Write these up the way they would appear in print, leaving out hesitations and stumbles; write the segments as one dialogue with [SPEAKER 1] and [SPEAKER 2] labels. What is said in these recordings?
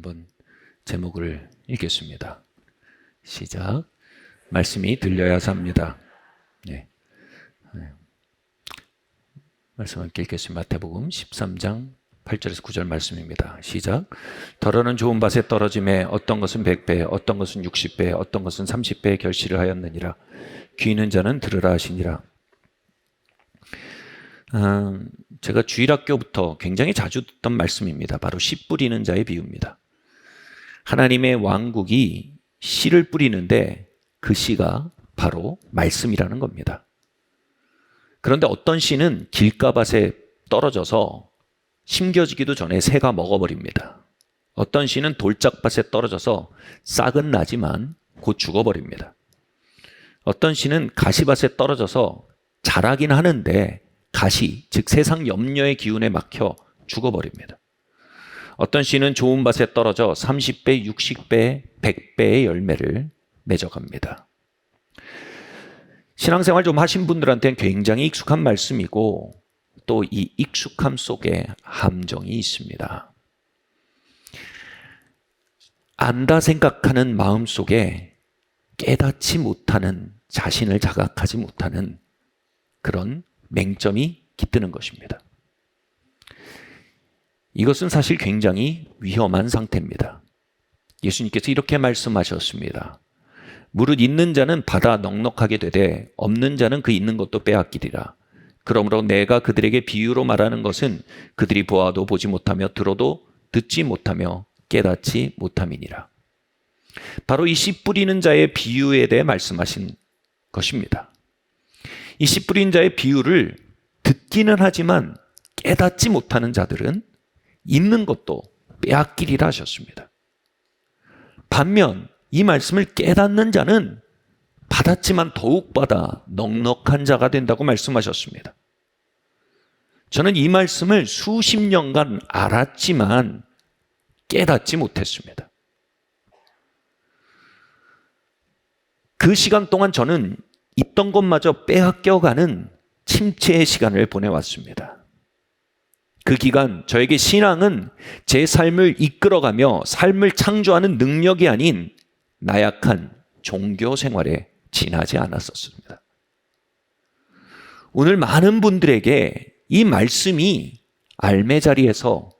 [SPEAKER 1] 한번 제목을 읽겠습니다. 시작. 말씀이 들려야 삽니다. 네. 말씀을 읽겠습니다. 마태복음 13장 8절에서 9절 말씀입니다. 시작. 더러는 좋은 밭에 떨어짐에 어떤 것은 100배, 어떤 것은 60배, 어떤 것은 30배의 결실을 하였느니라. 귀 있는 자는 들으라 하시니라. 제가 주일학교부터 굉장히 자주 듣던 말씀입니다. 바로 씨 뿌리는 자의 비유입니다. 하나님의 왕국이 씨를 뿌리는데 그 씨가 바로 말씀이라는 겁니다. 그런데 어떤 씨는 길가밭에 떨어져서 심겨지기도 전에 새가 먹어버립니다. 어떤 씨는 돌짝밭에 떨어져서 싹은 나지만 곧 죽어버립니다. 어떤 씨는 가시밭에 떨어져서 자라긴 하는데 가시, 즉 세상 염려의 기운에 막혀 죽어버립니다. 어떤 씨는 좋은 밭에 떨어져 30배, 60배, 100배의 열매를 맺어갑니다. 신앙생활 좀 하신 분들한테는 굉장히 익숙한 말씀이고 또 이 익숙함 속에 함정이 있습니다. 안다 생각하는 마음 속에 깨닫지 못하는, 자신을 자각하지 못하는 그런 맹점이 깃드는 것입니다. 이것은 사실 굉장히 위험한 상태입니다. 예수님께서 이렇게 말씀하셨습니다. 무릇 있는 자는 받아 넉넉하게 되되 없는 자는 그 있는 것도 빼앗기리라. 그러므로 내가 그들에게 비유로 말하는 것은 그들이 보아도 보지 못하며 들어도 듣지 못하며 깨닫지 못함이니라. 바로 이 씨 뿌리는 자의 비유에 대해 말씀하신 것입니다. 이 씨 뿌린 자의 비유를 듣기는 하지만 깨닫지 못하는 자들은 있는 것도 빼앗기리라 하셨습니다. 반면 이 말씀을 깨닫는 자는 받았지만 더욱 받아 넉넉한 자가 된다고 말씀하셨습니다. 저는 이 말씀을 수십 년간 알았지만 깨닫지 못했습니다. 그 시간 동안 저는 있던 것마저 빼앗겨가는 침체의 시간을 보내왔습니다. 그 기간 저에게 신앙은 제 삶을 이끌어가며 삶을 창조하는 능력이 아닌 나약한 종교 생활에 지나지 않았었습니다. 오늘 많은 분들에게 이 말씀이 알매 자리에서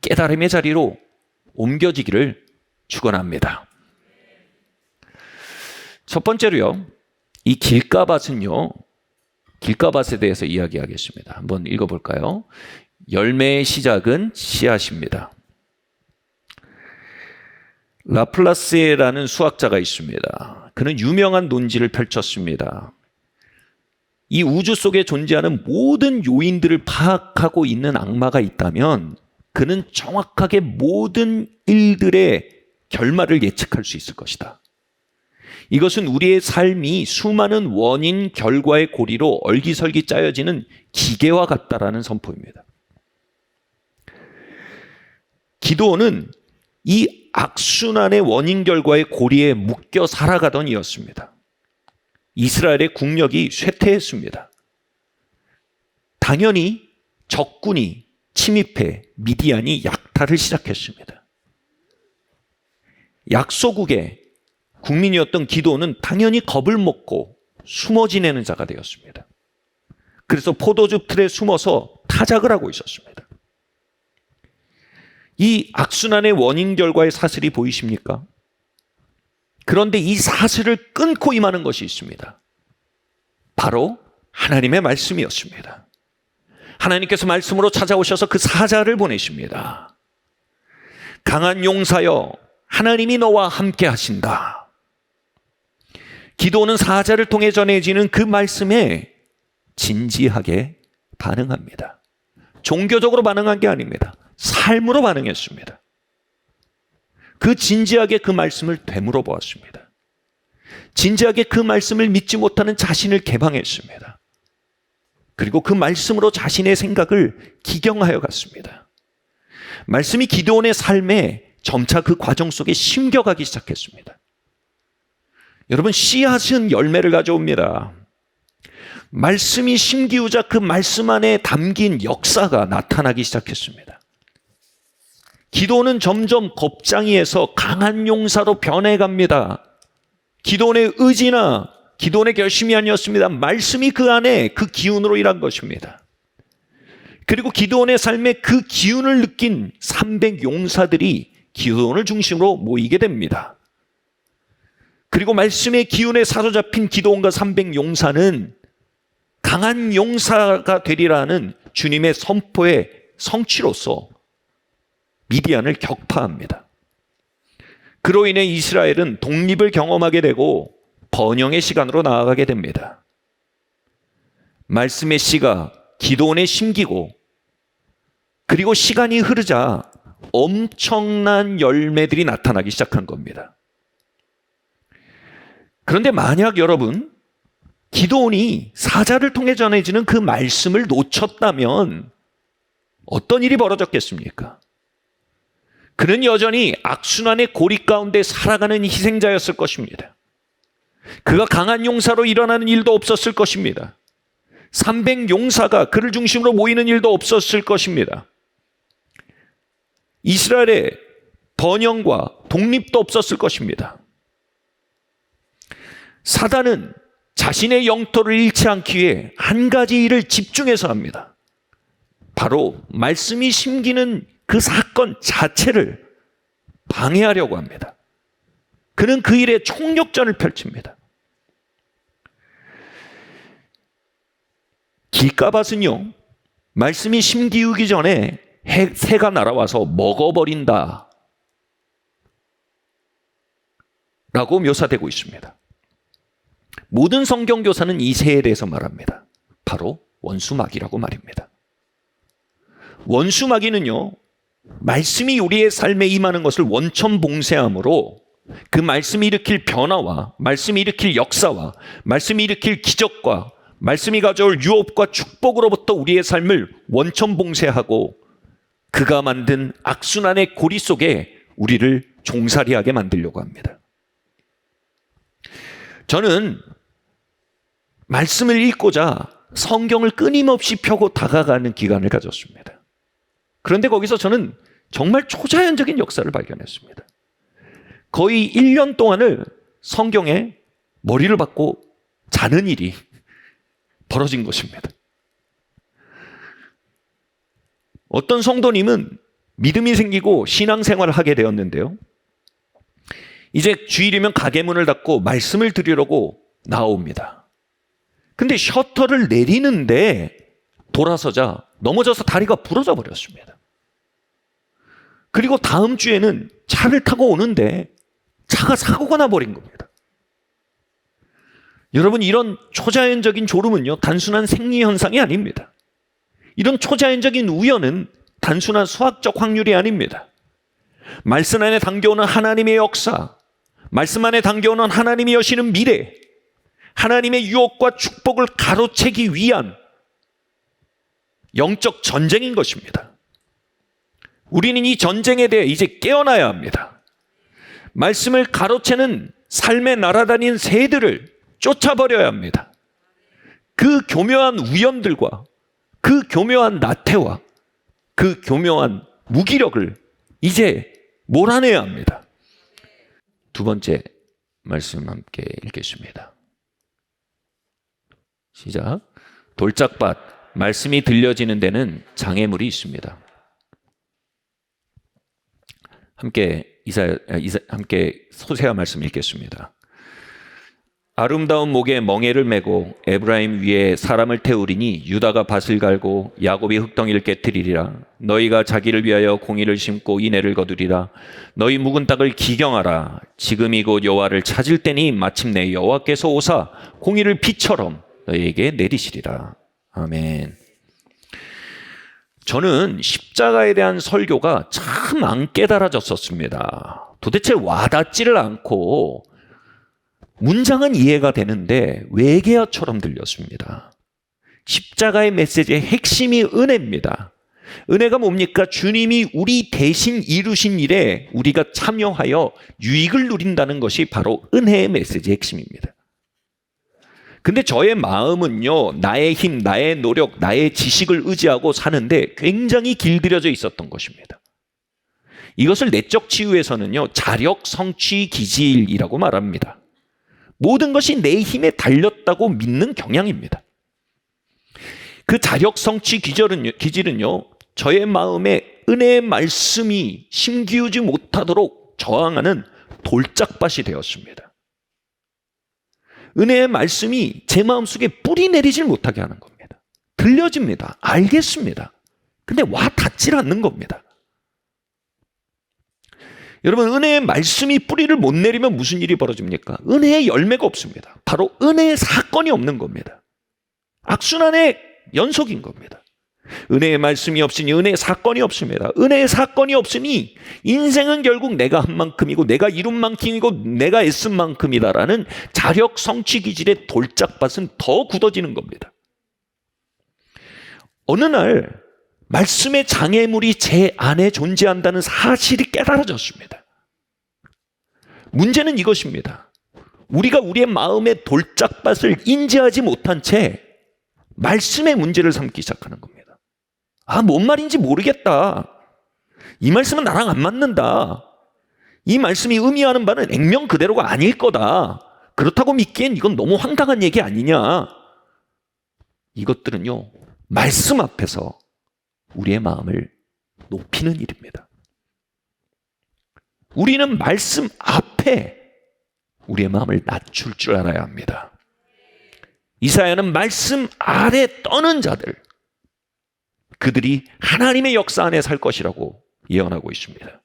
[SPEAKER 1] 깨달음의 자리로 옮겨지기를 축원합니다. 첫 번째로요, 이 길가밭은요, 길가밭에 대해서 이야기하겠습니다. 한번 읽어볼까요? 열매의 시작은 씨앗입니다. 라플라스라는 수학자가 있습니다. 그는 유명한 논지를 펼쳤습니다. 이 우주 속에 존재하는 모든 요인들을 파악하고 있는 악마가 있다면 그는 정확하게 모든 일들의 결말을 예측할 수 있을 것이다. 이것은 우리의 삶이 수많은 원인, 결과의 고리로 얼기설기 짜여지는 기계와 같다라는 선포입니다. 기드온은 이 악순환의 원인 결과의 고리에 묶여 살아가던 이였습니다. 이스라엘의 국력이 쇠퇴했습니다. 당연히 적군이 침입해 미디안이 약탈을 시작했습니다. 약소국의 국민이었던 기드온은 당연히 겁을 먹고 숨어 지내는 자가 되었습니다. 그래서 포도즙 틀에 숨어서 타작을 하고 있었습니다. 이 악순환의 원인 결과의 사슬이 보이십니까? 그런데 이 사슬을 끊고 임하는 것이 있습니다. 바로 하나님의 말씀이었습니다. 하나님께서 말씀으로 찾아오셔서 그 사자를 보내십니다. 강한 용사여, 하나님이 너와 함께 하신다. 기도는 사자를 통해 전해지는 그 말씀에 진지하게 반응합니다. 종교적으로 반응한 게 아닙니다. 삶으로 반응했습니다. 그 진지하게 그 말씀을 되물어 보았습니다. 진지하게 그 말씀을 믿지 못하는 자신을 개방했습니다. 그리고 그 말씀으로 자신의 생각을 기경하여 갔습니다. 말씀이 기드온의 삶에 점차 그 과정 속에 심겨가기 시작했습니다. 여러분, 씨앗은 열매를 가져옵니다. 말씀이 심기우자 그 말씀 안에 담긴 역사가 나타나기 시작했습니다. 기도는 점점 겁쟁이에서 강한 용사로 변해갑니다. 기도원의 의지나 기도원의 결심이 아니었습니다. 말씀이 그 안에 그 기운으로 일한 것입니다. 그리고 기도원의 삶에 그 기운을 느낀 300 용사들이 기도원을 중심으로 모이게 됩니다. 그리고 말씀의 기운에 사로잡힌 기도원과 300 용사는 강한 용사가 되리라는 주님의 선포의 성취로서 미디안을 격파합니다. 그로 인해 이스라엘은 독립을 경험하게 되고 번영의 시간으로 나아가게 됩니다. 말씀의 씨가 기도원에 심기고 그리고 시간이 흐르자 엄청난 열매들이 나타나기 시작한 겁니다. 그런데 만약 여러분 기도원이 사자를 통해 전해지는 그 말씀을 놓쳤다면 어떤 일이 벌어졌겠습니까? 그는 여전히 악순환의 고리 가운데 살아가는 희생자였을 것입니다. 그가 강한 용사로 일어나는 일도 없었을 것입니다. 300 용사가 그를 중심으로 모이는 일도 없었을 것입니다. 이스라엘의 번영과 독립도 없었을 것입니다. 사단은 자신의 영토를 잃지 않기 위해 한 가지 일을 집중해서 합니다. 바로 말씀이 심기는 그 사건 자체를 방해하려고 합니다. 그는 그 일에 총력전을 펼칩니다. 길가밭은요, 말씀이 심기우기 전에 새가 날아와서 먹어버린다 라고 묘사되고 있습니다. 모든 성경교사는 이 새에 대해서 말합니다. 바로 원수마귀라고 말입니다. 원수마귀는요, 말씀이 우리의 삶에 임하는 것을 원천봉쇄함으로 그 말씀이 일으킬 변화와 말씀이 일으킬 역사와 말씀이 일으킬 기적과 말씀이 가져올 유업과 축복으로부터 우리의 삶을 원천봉쇄하고 그가 만든 악순환의 고리 속에 우리를 종살이하게 만들려고 합니다. 저는 말씀을 읽고자 성경을 끊임없이 펴고 다가가는 기간을 가졌습니다. 그런데 거기서 저는 정말 초자연적인 역사를 발견했습니다. 거의 1년 동안을 성경에 머리를 박고 자는 일이 벌어진 것입니다. 어떤 성도님은 믿음이 생기고 신앙생활을 하게 되었는데요. 이제 주일이면 가게 문을 닫고 말씀을 드리려고 나옵니다. 근데 셔터를 내리는데 돌아서자 넘어져서 다리가 부러져 버렸습니다. 그리고 다음 주에는 차를 타고 오는데 차가 사고가 나버린 겁니다. 여러분, 이런 초자연적인 졸음은요, 단순한 생리현상이 아닙니다. 이런 초자연적인 우연은 단순한 수학적 확률이 아닙니다. 말씀 안에 담겨오는 하나님의 역사, 말씀 안에 담겨오는 하나님이 여시는 미래, 하나님의 유혹과 축복을 가로채기 위한 영적 전쟁인 것입니다. 우리는 이 전쟁에 대해 이제 깨어나야 합니다. 말씀을 가로채는 삶에 날아다니는 새들을 쫓아버려야 합니다. 그 교묘한 우연들과 그 교묘한 나태와 그 교묘한 무기력을 이제 몰아내야 합니다. 두 번째 말씀 함께 읽겠습니다. 시작. 돌짝밭, 말씀이 들려지는 데는 장애물이 있습니다. 함께 호세아 말씀 읽겠습니다. 아름다운 목에 멍에를 메고 에브라임 위에 사람을 태우리니 유다가 밭을 갈고 야곱이 흙덩이를 깨트리리라. 너희가 자기를 위하여 공의를 심고 인애를 거두리라. 너희 묵은 땅을 기경하라. 지금이 곧 여호와를 찾을 때니 마침내 여호와께서 오사 공의를 비처럼 너희에게 내리시리라. 아멘. 저는 십자가에 대한 설교가 참 안 깨달아졌었습니다. 도대체 와닿지를 않고 문장은 이해가 되는데 외계어처럼 들렸습니다. 십자가의 메시지의 핵심이 은혜입니다. 은혜가 뭡니까? 주님이 우리 대신 이루신 일에 우리가 참여하여 유익을 누린다는 것이 바로 은혜의 메시지의 핵심입니다. 근데 저의 마음은요, 나의 힘, 나의 노력, 나의 지식을 의지하고 사는데 굉장히 길들여져 있었던 것입니다. 이것을 내적 치유에서는요, 자력 성취 기질이라고 말합니다. 모든 것이 내 힘에 달렸다고 믿는 경향입니다. 그 자력 성취 기질은요, 저의 마음에 은혜의 말씀이 심기우지 못하도록 저항하는 돌짝밭이 되었습니다. 은혜의 말씀이 제 마음속에 뿌리 내리질 못하게 하는 겁니다. 들려집니다. 알겠습니다. 근데 와 닿질 않는 겁니다. 여러분, 은혜의 말씀이 뿌리를 못 내리면 무슨 일이 벌어집니까? 은혜의 열매가 없습니다. 바로 은혜의 사건이 없는 겁니다. 악순환의 연속인 겁니다. 은혜의 말씀이 없으니 은혜의 사건이 없습니다. 은혜의 사건이 없으니 인생은 결국 내가 한 만큼이고 내가 이룬 만큼이고 내가 애쓴 만큼이다라는 자력 성취 기질의 돌짝밭은 더 굳어지는 겁니다. 어느 날 말씀의 장애물이 제 안에 존재한다는 사실이 깨달아졌습니다. 문제는 이것입니다. 우리가 우리의 마음의 돌짝밭을 인지하지 못한 채 말씀의 문제를 삼기 시작하는 겁니다. 아, 뭔 말인지 모르겠다. 이 말씀은 나랑 안 맞는다. 이 말씀이 의미하는 바는 액면 그대로가 아닐 거다. 그렇다고 믿기엔 이건 너무 황당한 얘기 아니냐. 이것들은요, 말씀 앞에서 우리의 마음을 높이는 일입니다. 우리는 말씀 앞에 우리의 마음을 낮출 줄 알아야 합니다. 이사야는 말씀 아래 떠는 자들, 그들이 하나님의 역사 안에 살 것이라고 예언하고 있습니다.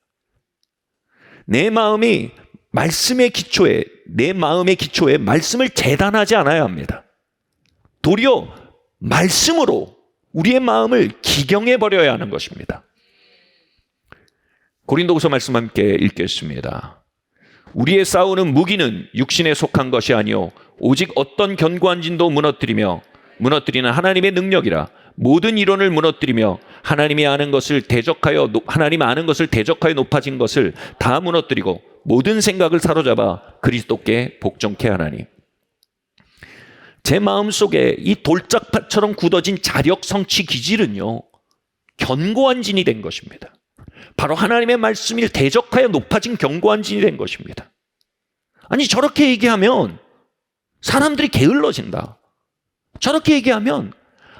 [SPEAKER 1] 내 마음이 말씀의 기초에, 내 마음의 기초에 말씀을 재단하지 않아야 합니다. 도리어 말씀으로 우리의 마음을 기경해 버려야 하는 것입니다. 고린도후서 말씀 함께 읽겠습니다. 우리의 싸우는 무기는 육신에 속한 것이 아니요 오직 어떤 견고한 진도 무너뜨리는 하나님의 능력이라. 모든 이론을 무너뜨리며 하나님 아는 것을 대적하여 높아진 것을 다 무너뜨리고 모든 생각을 사로잡아 그리스도께 복종케 하나니. 제 마음속에 이 돌짝밭처럼 굳어진 자력 성취 기질은요, 견고한 진이 된 것입니다. 바로 하나님의 말씀을 대적하여 높아진 견고한 진이 된 것입니다. 아니, 저렇게 얘기하면 사람들이 게을러진다. 저렇게 얘기하면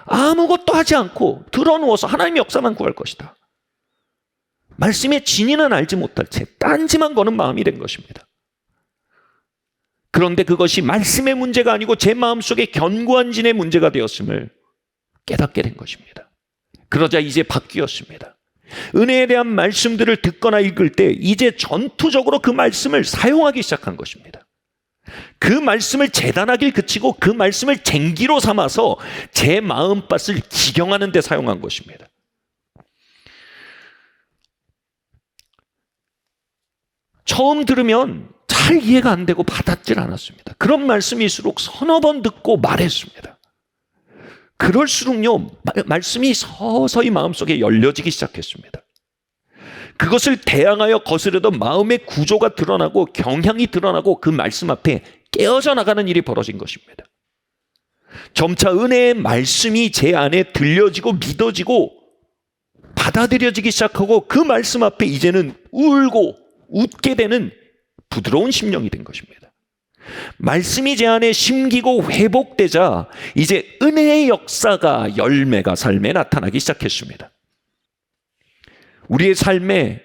[SPEAKER 1] 아무것도 하지 않고 드러누워서 하나님의 역사만 구할 것이다. 말씀의 진리는 알지 못할 채 딴지만 거는 마음이 된 것입니다. 그런데 그것이 말씀의 문제가 아니고 제 마음속에 견고한 진의 문제가 되었음을 깨닫게 된 것입니다. 그러자 이제 바뀌었습니다. 은혜에 대한 말씀들을 듣거나 읽을 때 이제 전투적으로 그 말씀을 사용하기 시작한 것입니다. 그 말씀을 재단하길 그치고 그 말씀을 쟁기로 삼아서 제 마음밭을 기경하는 데 사용한 것입니다. 처음 들으면 잘 이해가 안 되고 받았질 않았습니다. 그런 말씀일수록 서너 번 듣고 말했습니다. 그럴수록요, 말씀이 서서히 마음속에 열려지기 시작했습니다. 그것을 대항하여 거스르던 마음의 구조가 드러나고 경향이 드러나고 그 말씀 앞에 깨어져 나가는 일이 벌어진 것입니다. 점차 은혜의 말씀이 제 안에 들려지고 믿어지고 받아들여지기 시작하고 그 말씀 앞에 이제는 울고 웃게 되는 부드러운 심령이 된 것입니다. 말씀이 제 안에 심기고 회복되자 이제 은혜의 역사가 열매가 삶에 나타나기 시작했습니다. 우리의 삶에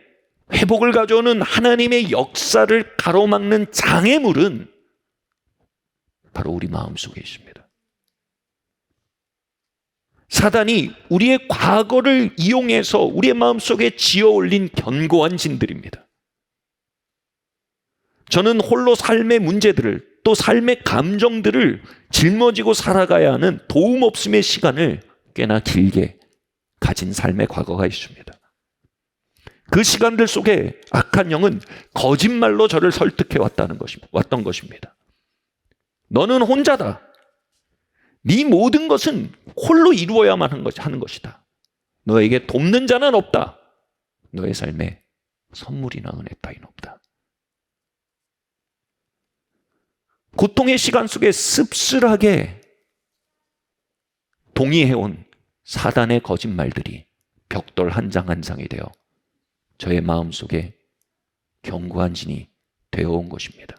[SPEAKER 1] 회복을 가져오는 하나님의 역사를 가로막는 장애물은 바로 우리 마음속에 있습니다. 사단이 우리의 과거를 이용해서 우리의 마음속에 지어올린 견고한 진들입니다. 저는 홀로 삶의 문제들을 또 삶의 감정들을 짊어지고 살아가야 하는 도움 없음의 시간을 꽤나 길게 가진 삶의 과거가 있습니다. 그 시간들 속에 악한 영은 거짓말로 저를 설득해 왔던 것입니다. 너는 혼자다. 네 모든 것은 홀로 이루어야만 하는 것이다. 너에게 돕는 자는 없다. 너의 삶에 선물이나 은혜 따윈 없다. 고통의 시간 속에 씁쓸하게 동의해온 사단의 거짓말들이 벽돌 한 장 한 장이 되어 저의 마음속에 견고한 진이 되어온 것입니다.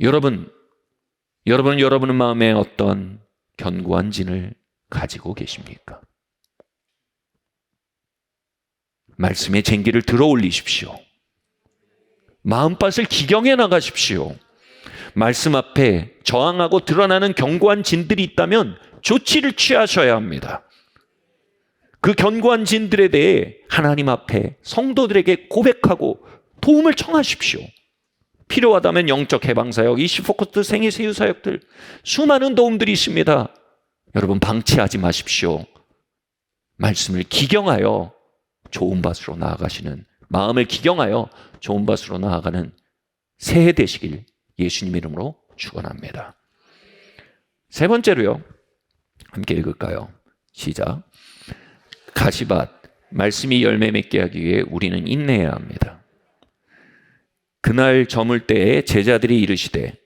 [SPEAKER 1] 여러분의 마음에 어떤 견고한 진을 가지고 계십니까? 말씀의 쟁기를 들어 올리십시오. 마음밭을 기경해 나가십시오. 말씀 앞에 저항하고 드러나는 견고한 진들이 있다면 조치를 취하셔야 합니다. 그 견고한 진들에 대해 하나님 앞에 성도들에게 고백하고 도움을 청하십시오. 필요하다면 영적 해방사역, 이시포커스 생애 세유사역들 수많은 도움들이 있습니다. 여러분 방치하지 마십시오. 말씀을 기경하여 좋은 밭으로 나아가시는, 마음을 기경하여 좋은 밭으로 나아가는 새해 되시길 예수님 이름으로 축원합니다. 세 번째로요. 함께 읽을까요? 시작. 가시밭, 말씀이 열매 맺게 하기 위해 우리는 인내해야 합니다. 그날 저물 때에 제자들에게 이르시되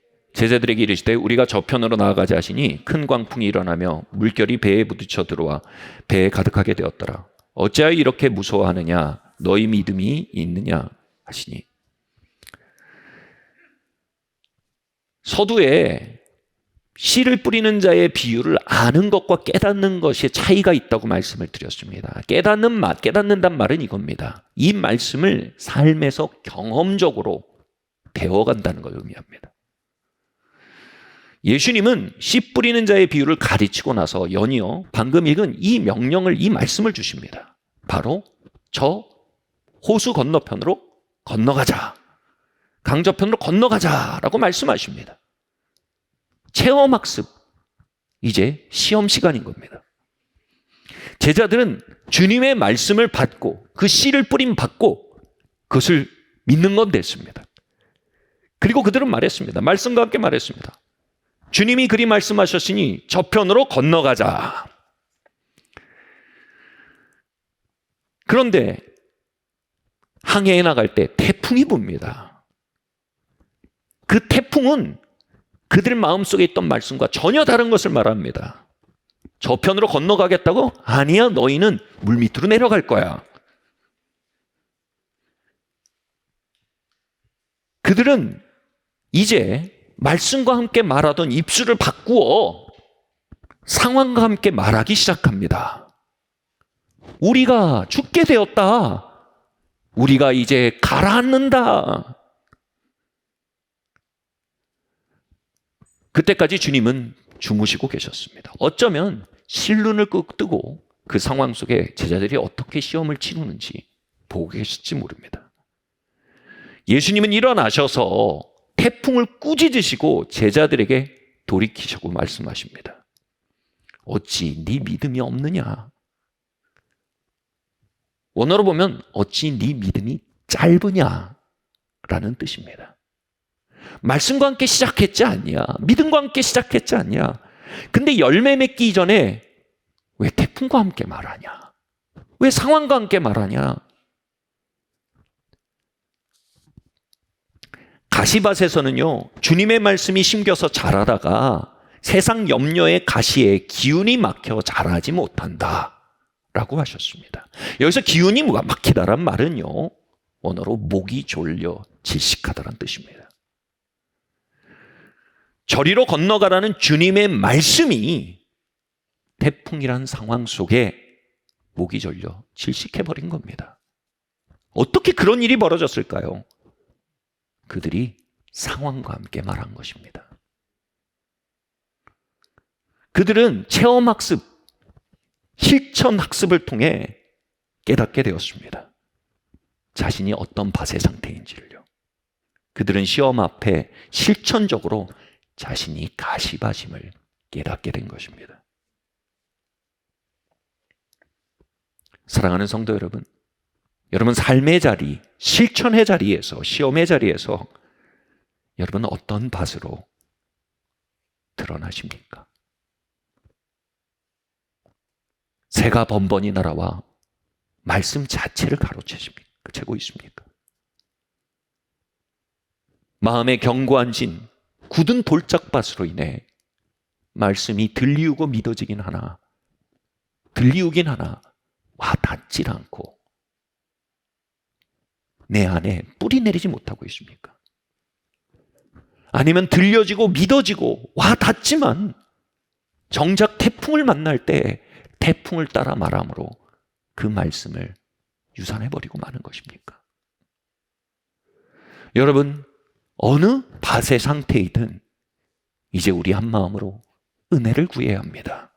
[SPEAKER 1] 우리가 저편으로 나아가자 하시니 큰 광풍이 일어나며 물결이 배에 부딪혀 들어와 배에 가득하게 되었더라. 어찌하여 이렇게 무서워하느냐? 너희 믿음이 있느냐? 하시니. 서두에 씨를 뿌리는 자의 비유를 아는 것과 깨닫는 것의 차이가 있다고 말씀을 드렸습니다. 깨닫는단 말은 이겁니다. 이 말씀을 삶에서 경험적으로 배워간다는 걸 의미합니다. 예수님은 씨 뿌리는 자의 비유를 가르치고 나서 연이어 방금 읽은 이 명령을, 이 말씀을 주십니다. 바로 저 호수 건너편으로 건너가자, 강저편으로 건너가자라고 말씀하십니다. 체험학습, 이제 시험 시간인 겁니다. 제자들은 주님의 말씀을 받고 그 씨를 뿌림 받고 그것을 믿는 건 됐습니다. 그리고 그들은 말했습니다. 말씀과 함께 말했습니다. 주님이 그리 말씀하셨으니 저편으로 건너가자. 그런데 항해에 나갈 때 태풍이 붑니다. 그 태풍은 그들 마음속에 있던 말씀과 전혀 다른 것을 말합니다. 저편으로 건너가겠다고? 아니야, 너희는 물밑으로 내려갈 거야. 그들은 이제 말씀과 함께 말하던 입술을 바꾸어 상황과 함께 말하기 시작합니다. 우리가 죽게 되었다. 우리가 이제 가라앉는다. 그때까지 주님은 주무시고 계셨습니다. 어쩌면 실눈을 끄고 뜨고 그 상황 속에 제자들이 어떻게 시험을 치르는지 보고 계실지 모릅니다. 예수님은 일어나셔서 태풍을 꾸짖으시고 제자들에게 돌이키시고 말씀하십니다. 어찌 네 믿음이 없느냐? 원어로 보면 어찌 네 믿음이 짧으냐? 라는 뜻입니다. 말씀과 함께 시작했지 않냐? 믿음과 함께 시작했지 않냐? 근데 열매 맺기 이전에 왜 태풍과 함께 말하냐? 왜 상황과 함께 말하냐? 가시밭에서는요, 주님의 말씀이 심겨서 자라다가 세상 염려의 가시에 기운이 막혀 자라지 못한다 라고 하셨습니다. 여기서 기운이 막히다란 말은요, 원어로 목이 졸려 질식하다란 뜻입니다. 저리로 건너가라는 주님의 말씀이 태풍이란 상황 속에 목이 졸려 질식해버린 겁니다. 어떻게 그런 일이 벌어졌을까요? 그들이 상황과 함께 말한 것입니다. 그들은 체험학습, 실천학습을 통해 깨닫게 되었습니다. 자신이 어떤 밭의 상태인지를요. 그들은 시험 앞에 실천적으로 자신이 가시밭임을 깨닫게 된 것입니다. 사랑하는 성도 여러분, 여러분 삶의 자리, 실천의 자리에서, 시험의 자리에서 여러분 어떤 밭으로 드러나십니까? 새가 번번이 날아와 말씀 자체를 가로채고 있습니까? 마음의 견고한 진, 굳은 돌짝밭으로 인해 말씀이 들리우고 믿어지긴 하나, 들리우긴 하나 와 닿질 않고 내 안에 뿌리 내리지 못하고 있습니까? 아니면 들려지고 믿어지고 와 닿지만 정작 태풍을 만날 때 태풍을 따라 말함으로 그 말씀을 유산해버리고 마는 것입니까? 여러분, 어느 밭의 상태이든 이제 우리 한마음으로 은혜를 구해야 합니다.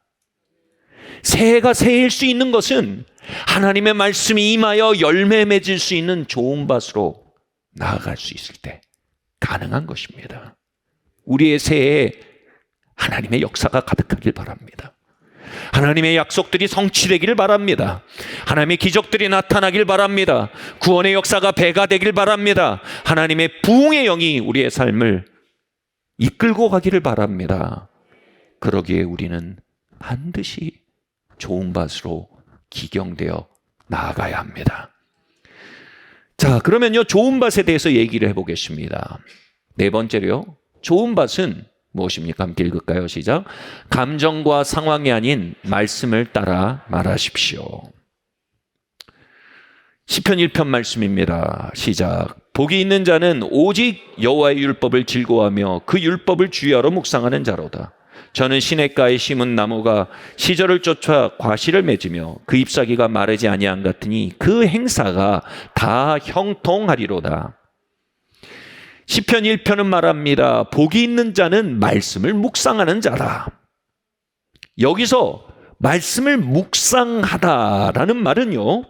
[SPEAKER 1] 새해가 새해일 수 있는 것은 하나님의 말씀이 임하여 열매 맺을 수 있는 좋은 밭으로 나아갈 수 있을 때 가능한 것입니다. 우리의 새해에 하나님의 역사가 가득하길 바랍니다. 하나님의 약속들이 성취되기를 바랍니다. 하나님의 기적들이 나타나길 바랍니다. 구원의 역사가 배가 되길 바랍니다. 하나님의 부흥의 영이 우리의 삶을 이끌고 가기를 바랍니다. 그러기에 우리는 반드시 좋은 밭으로 기경되어 나아가야 합니다. 자, 그러면요, 좋은 밭에 대해서 얘기를 해보겠습니다. 네 번째로요, 좋은 밭은 무엇입니까? 함께 읽을까요? 시작. 감정과 상황이 아닌 말씀을 따라 말하십시오. 시편 1편 말씀입니다. 시작. 복이 있는 자는 오직 여호와의 율법을 즐거워하며 그 율법을 주야로 묵상하는 자로다. 저는 시냇가에 심은 나무가 시절을 쫓아 과실을 맺으며 그 잎사귀가 마르지 아니한 같으니 그 행사가 다 형통하리로다. 시편 1편은 말합니다. 복이 있는 자는 말씀을 묵상하는 자다. 여기서 말씀을 묵상하다라는 말은요,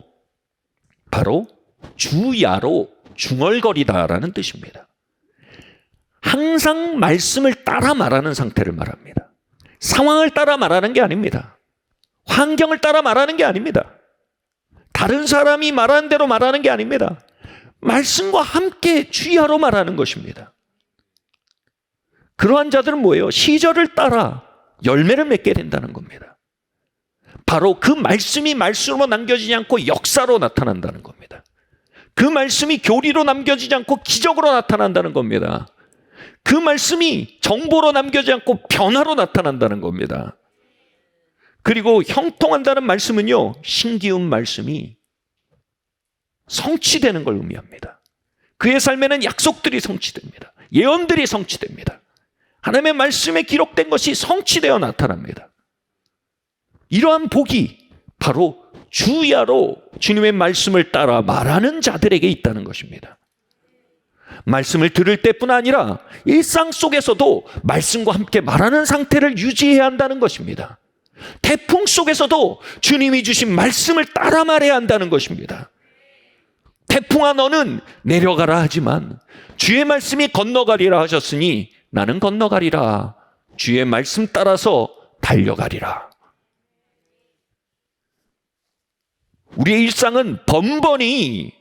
[SPEAKER 1] 바로 주야로 중얼거리다라는 뜻입니다. 항상 말씀을 따라 말하는 상태를 말합니다. 상황을 따라 말하는 게 아닙니다. 환경을 따라 말하는 게 아닙니다. 다른 사람이 말하는 대로 말하는 게 아닙니다. 말씀과 함께 주야로 말하는 것입니다. 그러한 자들은 뭐예요? 시절을 따라 열매를 맺게 된다는 겁니다. 바로 그 말씀이 말씀으로 남겨지지 않고 역사로 나타난다는 겁니다. 그 말씀이 교리로 남겨지지 않고 기적으로 나타난다는 겁니다. 그 말씀이 정보로 남겨지지 않고 변화로 나타난다는 겁니다. 그리고 형통한다는 말씀은요, 신기한 말씀이 성취되는 걸 의미합니다. 그의 삶에는 약속들이 성취됩니다. 예언들이 성취됩니다. 하나님의 말씀에 기록된 것이 성취되어 나타납니다. 이러한 복이 바로 주야로 주님의 말씀을 따라 말하는 자들에게 있다는 것입니다. 말씀을 들을 때뿐 아니라 일상 속에서도 말씀과 함께 말하는 상태를 유지해야 한다는 것입니다. 태풍 속에서도 주님이 주신 말씀을 따라 말해야 한다는 것입니다. 태풍아 너는 내려가라 하지만 주의 말씀이 건너가리라 하셨으니 나는 건너가리라. 주의 말씀 따라서 달려가리라. 우리의 일상은 번번이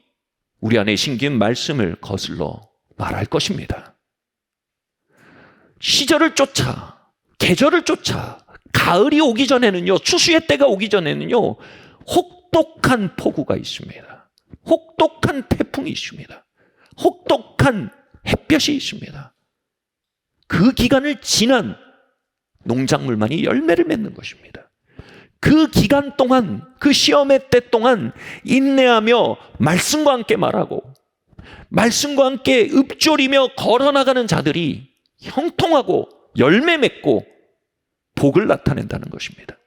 [SPEAKER 1] 우리 안에 심긴 말씀을 거슬러 말할 것입니다. 시절을 쫓아, 계절을 쫓아, 가을이 오기 전에는요, 추수의 때가 오기 전에는요, 혹독한 폭우가 있습니다. 혹독한 태풍이 있습니다. 혹독한 햇볕이 있습니다. 그 기간을 지난 농작물만이 열매를 맺는 것입니다. 그 기간 동안, 그 시험의 때 동안 인내하며 말씀과 함께 말하고 말씀과 함께 읊조리며 걸어나가는 자들이 형통하고 열매 맺고 복을 나타낸다는 것입니다.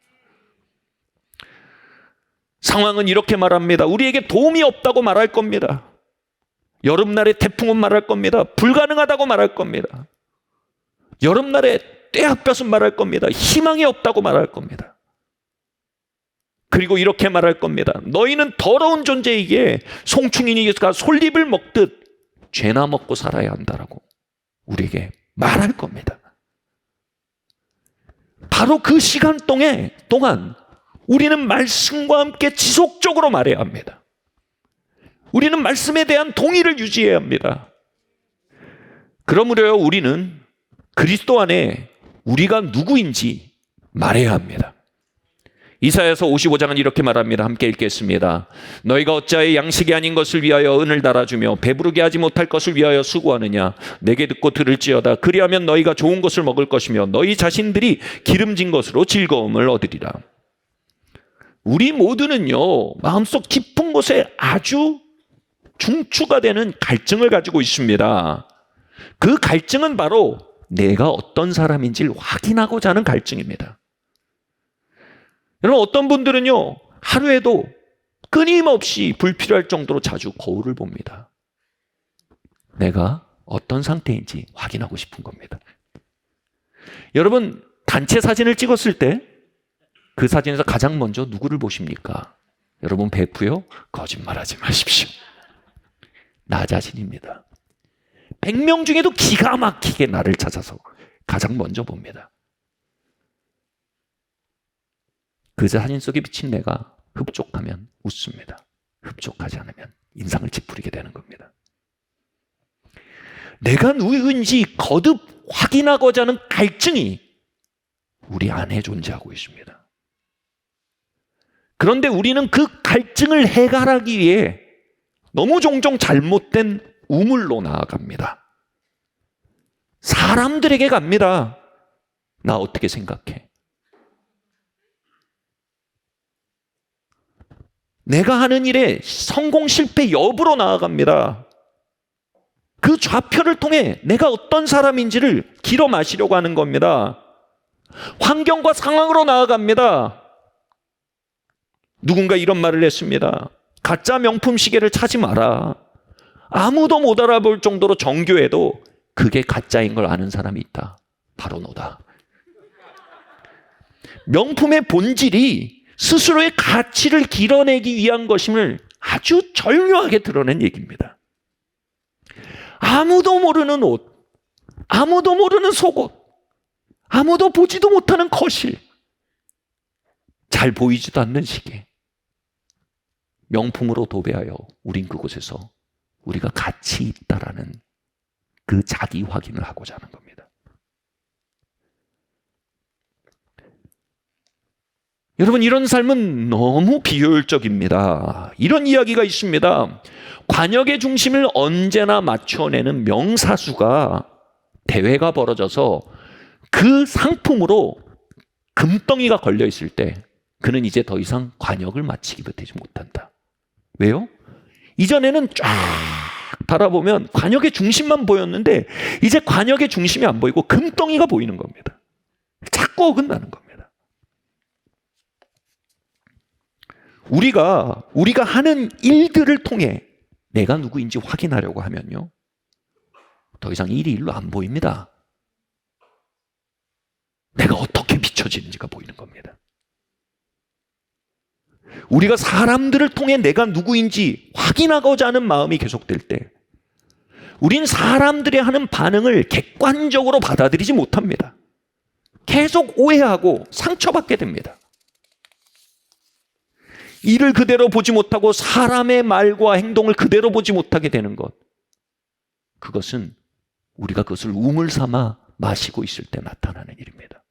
[SPEAKER 1] 상황은 이렇게 말합니다. 우리에게 도움이 없다고 말할 겁니다. 여름날의 태풍은 말할 겁니다. 불가능하다고 말할 겁니다. 여름날의 떼학볕은 말할 겁니다. 희망이 없다고 말할 겁니다. 그리고 이렇게 말할 겁니다. 너희는 더러운 존재이기에 송충이니가 솔잎을 먹듯 죄나 먹고 살아야 한다라고 우리에게 말할 겁니다. 바로 그 시간 동안 우리는 말씀과 함께 지속적으로 말해야 합니다. 우리는 말씀에 대한 동의를 유지해야 합니다. 그러므로요, 우리는 그리스도 안에 우리가 누구인지 말해야 합니다. 이사야서 55장은 이렇게 말합니다. 함께 읽겠습니다. 너희가 어찌하여 양식이 아닌 것을 위하여 은을 달아주며 배부르게 하지 못할 것을 위하여 수고하느냐. 내게 듣고 들을지어다. 그리하면 너희가 좋은 것을 먹을 것이며 너희 자신들이 기름진 것으로 즐거움을 얻으리라. 우리 모두는요, 마음속 깊은 곳에 아주 중추가 되는 갈증을 가지고 있습니다. 그 갈증은 바로 내가 어떤 사람인지를 확인하고자 하는 갈증입니다. 여러분, 어떤 분들은요, 하루에도 끊임없이 불필요할 정도로 자주 거울을 봅니다. 내가 어떤 상태인지 확인하고 싶은 겁니다. 여러분, 단체 사진을 찍었을 때 그 사진에서 가장 먼저 누구를 보십니까? 여러분, 100%요? 거짓말하지 마십시오. 나 자신입니다. 100명 중에도 기가 막히게 나를 찾아서 가장 먼저 봅니다. 그 사진 속에 비친 내가 흡족하면 웃습니다. 흡족하지 않으면 인상을 찌푸리게 되는 겁니다. 내가 누구인지 거듭 확인하고자 하는 갈증이 우리 안에 존재하고 있습니다. 그런데 우리는 그 갈증을 해결하기 위해 너무 종종 잘못된 우물로 나아갑니다. 사람들에게 갑니다. 나 어떻게 생각해? 내가 하는 일에 성공 실패 여부로 나아갑니다. 그 좌표를 통해 내가 어떤 사람인지를 길어 마시려고 하는 겁니다. 환경과 상황으로 나아갑니다. 누군가 이런 말을 했습니다. 가짜 명품 시계를 차지 마라. 아무도 못 알아볼 정도로 정교해도 그게 가짜인 걸 아는 사람이 있다. 바로 너다. 명품의 본질이 스스로의 가치를 길어내기 위한 것임을 아주 절묘하게 드러낸 얘기입니다. 아무도 모르는 옷, 아무도 모르는 속옷, 아무도 보지도 못하는 거실, 잘 보이지도 않는 시계, 명품으로 도배하여 우린 그곳에서 우리가 가치 있다라는 그 자기 확인을 하고자 하는 겁니다. 여러분, 이런 삶은 너무 비효율적입니다. 이런 이야기가 있습니다. 관역의 중심을 언제나 맞춰내는 명사수가 대회가 벌어져서 그 상품으로 금덩이가 걸려 있을 때 그는 이제 더 이상 관역을 마치지 못한다. 왜요? 이전에는 쫙 바라보면 관역의 중심만 보였는데 이제 관역의 중심이 안 보이고 금덩이가 보이는 겁니다. 자꾸 어긋나는 겁니다. 우리가 하는 일들을 통해 내가 누구인지 확인하려고 하면요, 더 이상 일이 일로 안 보입니다. 내가 어떻게 비춰지는지가 보이는 겁니다. 우리가 사람들을 통해 내가 누구인지 확인하고자 하는 마음이 계속될 때 우린 사람들이 하는 반응을 객관적으로 받아들이지 못합니다. 계속 오해하고 상처받게 됩니다. 이를 그대로 보지 못하고 사람의 말과 행동을 그대로 보지 못하게 되는 것, 그것은 우리가 그것을 우물 삼아 마시고 있을 때 나타나는 일입니다.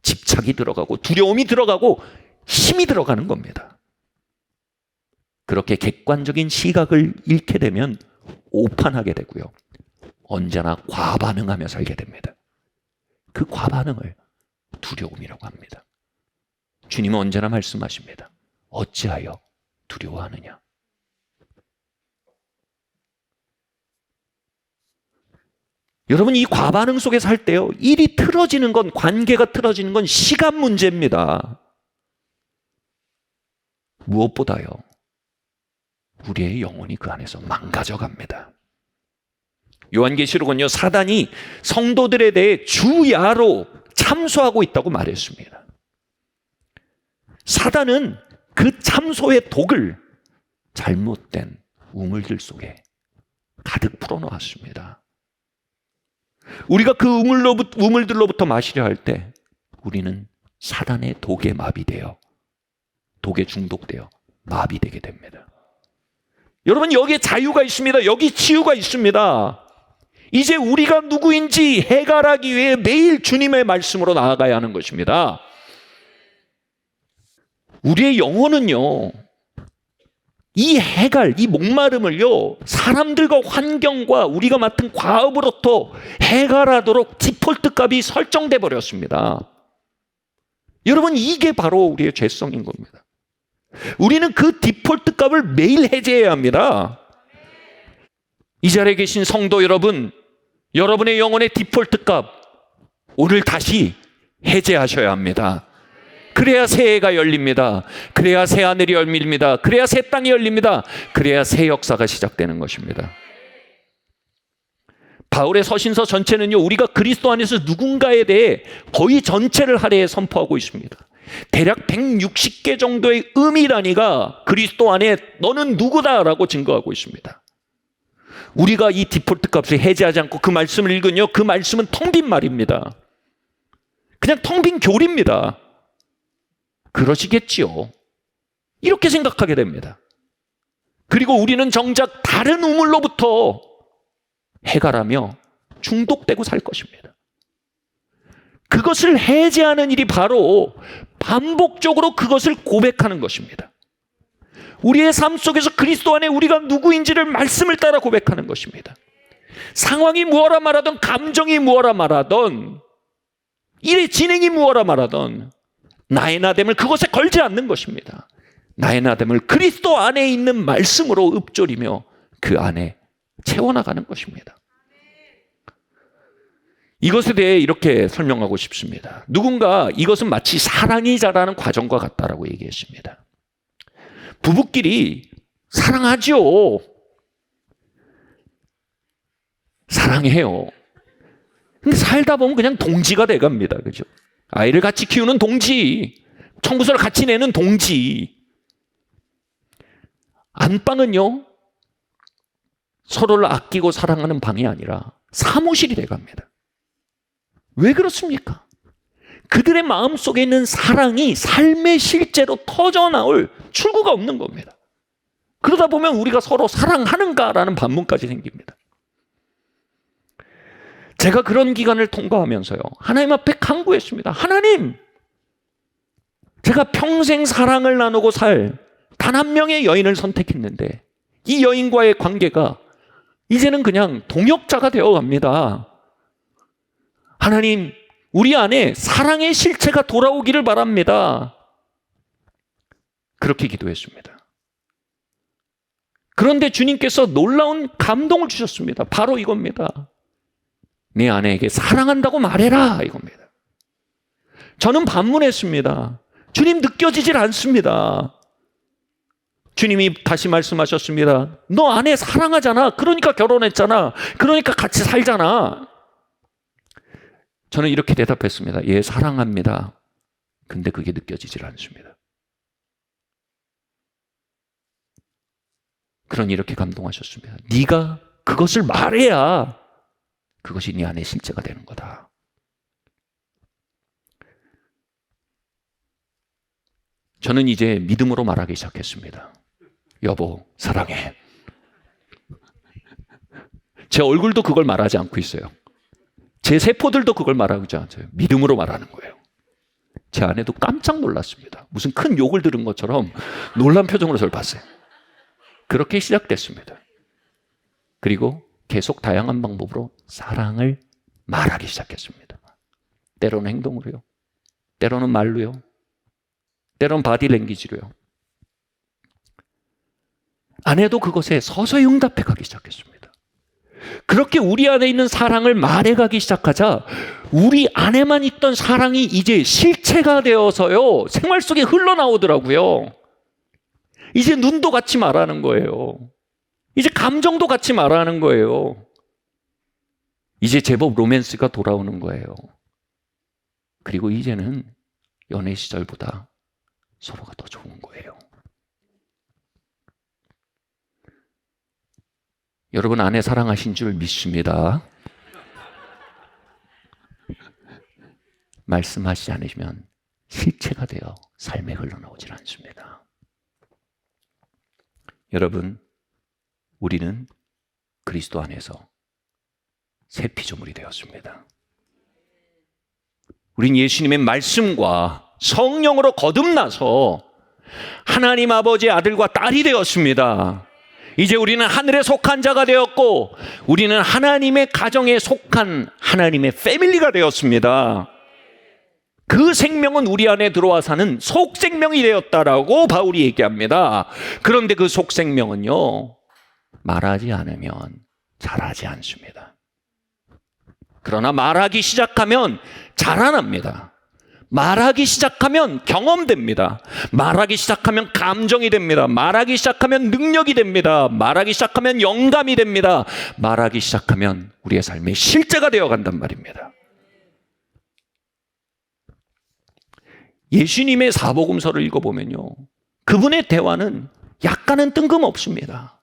[SPEAKER 1] 집착이 들어가고 두려움이 들어가고 힘이 들어가는 겁니다. 그렇게 객관적인 시각을 잃게 되면 오판하게 되고요, 언제나 과반응하며 살게 됩니다. 그 과반응을 두려움이라고 합니다. 주님은 언제나 말씀하십니다. 어찌하여 두려워하느냐? 여러분, 이 과반응 속에 살 때요, 일이 틀어지는 건, 관계가 틀어지는 건 시간 문제입니다. 무엇보다요, 우리의 영혼이 그 안에서 망가져 갑니다. 요한계시록은요, 사단이 성도들에 대해 주야로 참소하고 있다고 말했습니다. 사단은 그 참소의 독을 잘못된 우물들 속에 가득 풀어놓았습니다. 우리가 그 우물들로부터 마시려 할 때 우리는 사단의 독에 마비되어, 독에 중독되어 마비되게 됩니다. 여러분, 여기에 자유가 있습니다. 여기 치유가 있습니다. 이제 우리가 누구인지 해결하기 위해 매일 주님의 말씀으로 나아가야 하는 것입니다. 우리의 영혼은요, 이 해갈, 이 목마름을요, 사람들과 환경과 우리가 맡은 과업으로부터 해결하도록 디폴트 값이 설정돼 버렸습니다. 여러분, 이게 바로 우리의 죄성인 겁니다. 우리는 그 디폴트 값을 매일 해제해야 합니다. 이 자리에 계신 성도 여러분, 여러분의 영혼의 디폴트 값 오늘 다시 해제하셔야 합니다. 그래야 새해가 열립니다. 그래야 새 하늘이 열립니다. 그래야 새 땅이 열립니다. 그래야 새 역사가 시작되는 것입니다. 바울의 서신서 전체는요, 우리가 그리스도 안에서 누군가에 대해 거의 전체를 할애해 선포하고 있습니다. 대략 160개 정도의 의미 단위가 그리스도 안에 너는 누구다라고 증거하고 있습니다. 우리가 이 디폴트 값을 해제하지 않고 그 말씀을 읽으면요, 그 말씀은 텅 빈 말입니다. 그냥 텅 빈 교리입니다. 그러시겠지요. 이렇게 생각하게 됩니다. 그리고 우리는 정작 다른 우물로부터 해가라며 중독되고 살 것입니다. 그것을 해제하는 일이 바로 반복적으로 그것을 고백하는 것입니다. 우리의 삶 속에서 그리스도 안에 우리가 누구인지를 말씀을 따라 고백하는 것입니다. 상황이 무엇라 말하던, 감정이 무엇라 말하던, 일의 진행이 무엇라 말하던 나의 나됨을 그것에 걸지 않는 것입니다. 나의 나됨을 그리스도 안에 있는 말씀으로 읊조리며 그 안에 채워나가는 것입니다. 이것에 대해 이렇게 설명하고 싶습니다. 누군가 이것은 마치 사랑이 자라는 과정과 같다라고 얘기했습니다. 부부끼리 사랑하죠. 사랑해요. 근데 살다 보면 그냥 동지가 돼갑니다. 그죠? 아이를 같이 키우는 동지, 청구서를 같이 내는 동지. 안방은요, 서로를 아끼고 사랑하는 방이 아니라 사무실이 돼갑니다. 왜 그렇습니까? 그들의 마음속에 있는 사랑이 삶의 실제로 터져나올 출구가 없는 겁니다. 그러다 보면 우리가 서로 사랑하는가라는 반문까지 생깁니다. 제가 그런 기간을 통과하면서요, 하나님 앞에 간구했습니다. 하나님, 제가 평생 사랑을 나누고 살 단 한 명의 여인을 선택했는데 이 여인과의 관계가 이제는 그냥 동역자가 되어갑니다. 하나님, 우리 안에 사랑의 실체가 돌아오기를 바랍니다. 그렇게 기도했습니다. 그런데 주님께서 놀라운 감동을 주셨습니다. 바로 이겁니다. 내 아내에게 사랑한다고 말해라, 이겁니다. 저는 반문했습니다. 주님, 느껴지질 않습니다. 주님이 다시 말씀하셨습니다. 너 아내 사랑하잖아. 그러니까 결혼했잖아. 그러니까 같이 살잖아. 저는 이렇게 대답했습니다. 예, 사랑합니다. 근데 그게 느껴지질 않습니다. 그러니 이렇게 감동하셨습니다. 네가 그것을 말해야 그것이 네 안의 실제가 되는 거다. 저는 이제 믿음으로 말하기 시작했습니다. 여보, 사랑해. 제 얼굴도 그걸 말하지 않고 있어요. 제 세포들도 그걸 말하지 않아요. 믿음으로 말하는 거예요. 제 아내도 깜짝 놀랐습니다. 무슨 큰 욕을 들은 것처럼 놀란 표정으로 저를 봤어요. 그렇게 시작됐습니다. 그리고 계속 다양한 방법으로 사랑을 말하기 시작했습니다. 때로는 행동으로요. 때로는 말로요. 때로는 바디랭귀지로요. 아내도 그것에 서서히 응답해 가기 시작했습니다. 그렇게 우리 안에 있는 사랑을 말해가기 시작하자 우리 안에만 있던 사랑이 이제 실체가 되어서요, 생활 속에 흘러나오더라고요. 이제 눈도 같이 말하는 거예요. 이제 감정도 같이 말하는 거예요. 이제 제법 로맨스가 돌아오는 거예요. 그리고 이제는 연애 시절보다 서로가 더 좋은 거예요. 여러분, 아내 사랑하신 줄 믿습니다. 말씀하시지 않으시면 실체가 되어 삶에 흘러나오질 않습니다. 여러분, 우리는 그리스도 안에서 새 피조물이 되었습니다. 우린 예수님의 말씀과 성령으로 거듭나서 하나님 아버지의 아들과 딸이 되었습니다. 이제 우리는 하늘에 속한 자가 되었고 우리는 하나님의 가정에 속한 하나님의 패밀리가 되었습니다. 그 생명은 우리 안에 들어와 사는 속생명이 되었다라고 바울이 얘기합니다. 그런데 그 속생명은요, 말하지 않으면 자라지 않습니다. 그러나 말하기 시작하면 자라납니다. 말하기 시작하면 경험됩니다. 말하기 시작하면 감정이 됩니다. 말하기 시작하면 능력이 됩니다. 말하기 시작하면 영감이 됩니다. 말하기 시작하면 우리의 삶의 실제가 되어간단 말입니다. 예수님의 사복음서를 읽어보면요, 그분의 대화는 약간은 뜬금없습니다.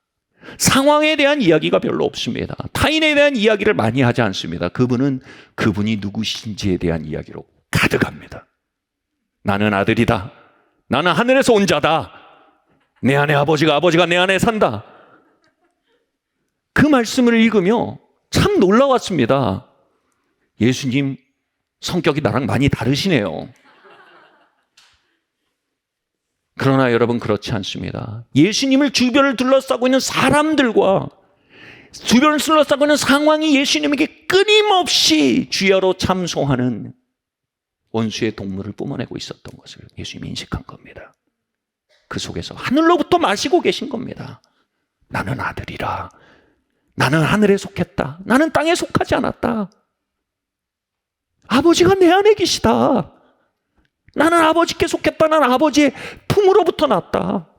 [SPEAKER 1] 상황에 대한 이야기가 별로 없습니다. 타인에 대한 이야기를 많이 하지 않습니다. 그분은 그분이 누구신지에 대한 이야기로 가득합니다. 나는 아들이다. 나는 하늘에서 온 자다. 내 안에 아버지가 내 안에 산다. 그 말씀을 읽으며 참 놀라웠습니다. 예수님 성격이 나랑 많이 다르시네요. 그러나 여러분, 그렇지 않습니다. 예수님을 주변을 둘러싸고 있는 사람들과 주변을 둘러싸고 있는 상황이 예수님에게 끊임없이 주야로 참소하는 원수의 동물을 뿜어내고 있었던 것을 예수님이 인식한 겁니다. 그 속에서 하늘로부터 마시고 계신 겁니다. 나는 아들이라. 나는 하늘에 속했다. 나는 땅에 속하지 않았다. 아버지가 내 안에 계시다. 나는 아버지께 속했다. 나는 아버지의 품으로부터 났다.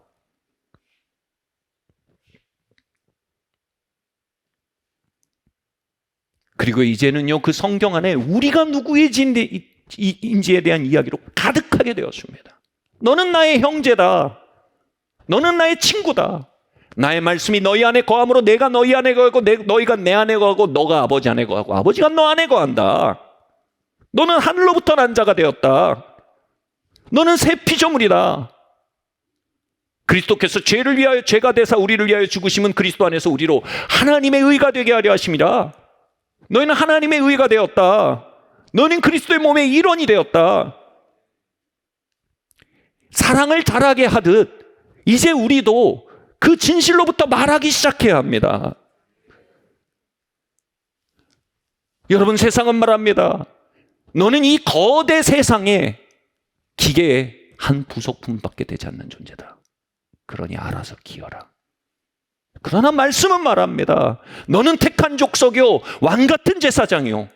[SPEAKER 1] 그리고 이제는요, 그 성경 안에 우리가 누구인지에 대한 이야기로 가득하게 되었습니다. 너는 나의 형제다. 너는 나의 친구다. 나의 말씀이 너희 안에 거함으로 내가 너희 안에 거하고 너희가 내 안에 거하고 너가 아버지 안에 거하고 아버지가 너 안에 거한다. 너는 하늘로부터 난 자가 되었다. 너는 새 피조물이다. 그리스도께서 죄를 위하여 죄가 되사 우리를 위하여 죽으심은 그리스도 안에서 우리로 하나님의 의가 되게 하려 하심이라. 너희는 하나님의 의가 되었다. 너는 그리스도의 몸의 일원이 되었다. 사랑을 잘하게 하듯 이제 우리도 그 진실로부터 말하기 시작해야 합니다. 여러분, 세상은 말합니다. 너는 이 거대 세상에 기계의 한 부속품밖에 되지 않는 존재다. 그러니 알아서 기어라. 그러나 말씀은 말합니다. 너는 택한 족속이요, 왕같은 제사장이요,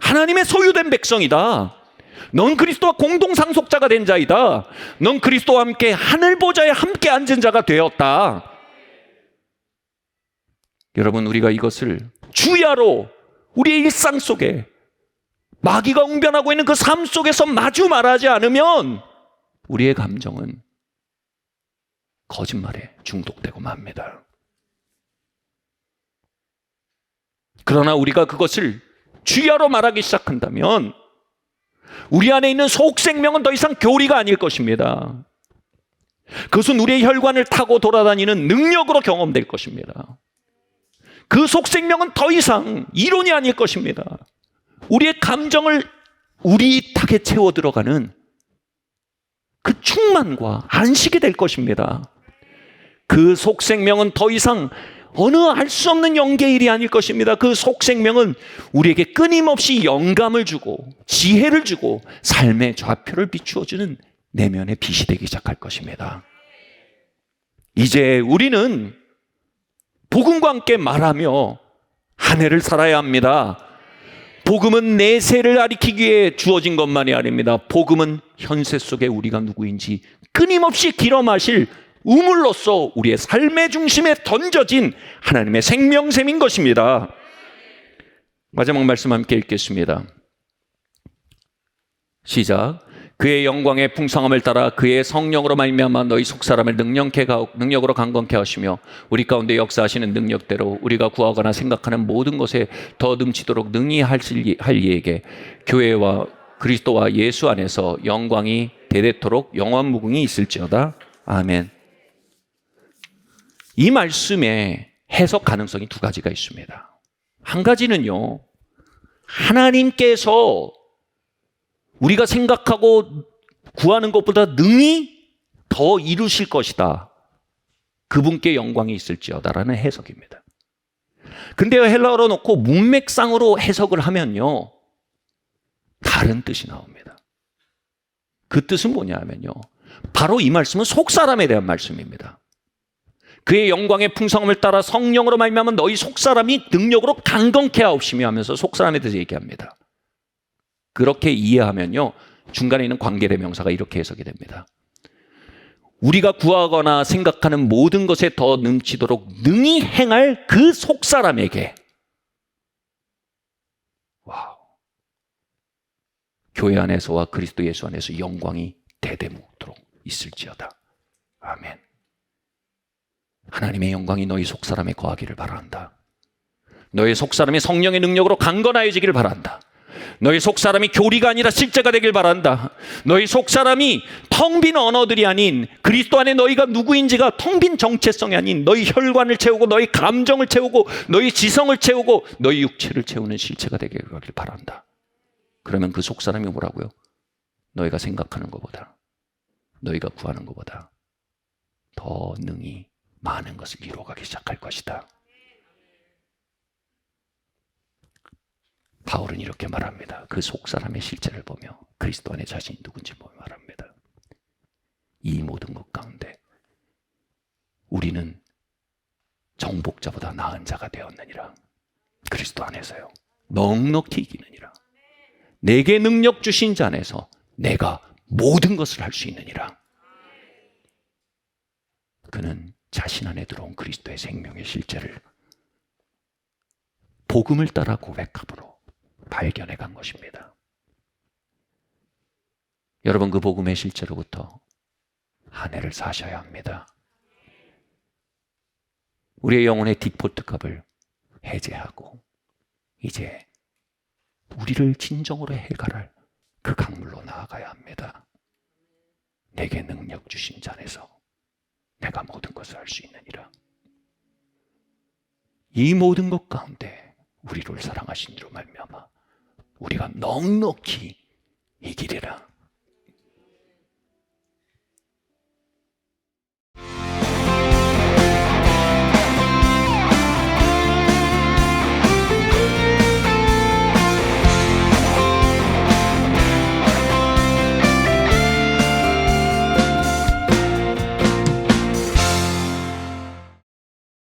[SPEAKER 1] 하나님의 소유된 백성이다. 넌 그리스도와 공동상속자가 된 자이다. 넌 그리스도와 함께 하늘 보좌에 함께 앉은 자가 되었다. 여러분, 우리가 이것을 주야로 우리의 일상 속에 마귀가 웅변하고 있는 그 삶 속에서 마주 말하지 않으면 우리의 감정은 거짓말에 중독되고 맙니다. 그러나 우리가 그것을 주야로 말하기 시작한다면 우리 안에 있는 속생명은 더 이상 교리가 아닐 것입니다. 그것은 우리의 혈관을 타고 돌아다니는 능력으로 경험될 것입니다. 그 속생명은 더 이상 이론이 아닐 것입니다. 우리의 감정을 우리타게 채워 들어가는 그 충만과 안식이 될 것입니다. 그 속생명은 더 이상 어느 알 수 없는 영계의 일이 아닐 것입니다. 그 속생명은 우리에게 끊임없이 영감을 주고 지혜를 주고 삶의 좌표를 비추어주는 내면의 빛이 되기 시작할 것입니다. 이제 우리는 복음과 함께 말하며 한 해를 살아야 합니다. 복음은 내세를 가리키기 위해 주어진 것만이 아닙니다. 복음은 현세 속에 우리가 누구인지 끊임없이 길어 마실 우물로서 우리의 삶의 중심에 던져진 하나님의 생명샘인 것입니다. 마지막 말씀 함께 읽겠습니다. 시작. 그의 영광의 풍성함을 따라 그의 성령으로 말미암아 너희 속사람을 능력으로 강건케 하시며 우리 가운데 역사하시는 능력대로 우리가 구하거나 생각하는 모든 것에 더 넘치도록 능히 할 이에게 교회와 그리스도와 예수 안에서 영광이 대대토록 영원무궁히 있을지어다. 아멘. 이 말씀에 해석 가능성이 두 가지가 있습니다. 한 가지는요, 하나님께서 우리가 생각하고 구하는 것보다 능히 더 이루실 것이다. 그분께 영광이 있을지어다라는 해석입니다. 근데 헬라어로 놓고 문맥상으로 해석을 하면요, 다른 뜻이 나옵니다. 그 뜻은 뭐냐면요. 바로 이 말씀은 속사람에 대한 말씀입니다. 그의 영광의 풍성함을 따라 성령으로 말미암아 너희 속사람이 능력으로 강건케 하옵시며 하면서 속사람에 대해서 얘기합니다. 그렇게 이해하면요. 중간에 있는 관계대명사가 이렇게 해석이 됩니다. 우리가 구하거나 생각하는 모든 것에 더 넘치도록 능히 행할 그 속사람에게. 와우. 교회 안에서와 그리스도 예수 안에서 영광이 대대무도록 있을지어다. 아멘. 하나님의 영광이 너희 속사람에 거하기를 바란다. 너희 속사람이 성령의 능력으로 강건하여지기를 바란다. 너희 속사람이 교리가 아니라 실제가 되길 바란다. 너희 속사람이 텅 빈 언어들이 아닌 그리스도 안에 너희가 누구인지가 텅 빈 정체성이 아닌 너희 혈관을 채우고 너희 감정을 채우고 너희 지성을 채우고 너희 육체를 채우는 실체가 되길 바란다. 그러면 그 속사람이 뭐라고요? 너희가 생각하는 것보다 너희가 구하는 것보다 더 능히 많은 것을 이루어가기 시작할 것이다. 바울은 이렇게 말합니다. 그 속사람의 실체를 보며 그리스도 안에 자신이 누군지 보며 말합니다. 이 모든 것 가운데 우리는 정복자보다 나은 자가 되었느니라. 그리스도 안에서요. 넉넉히 이기느니라. 내게 능력 주신 자 안에서 내가 모든 것을 할 수 있느니라. 그는 자신 안에 들어온 그리스도의 생명의 실체를 복음을 따라 고백함으로 발견해 간 것입니다. 여러분, 그 복음의 실체로부터 한 해를 사셔야 합니다. 우리의 영혼의 디폴트 값을 해제하고 이제 우리를 진정으로 해결할 그 강물로 나아가야 합니다. 내게 능력 주신 자 안에서 내가 모든 것을 할 수 있느니라. 이 모든 것 가운데 우리를 사랑하신 이로 말미암아 우리가 넉넉히 이기리라.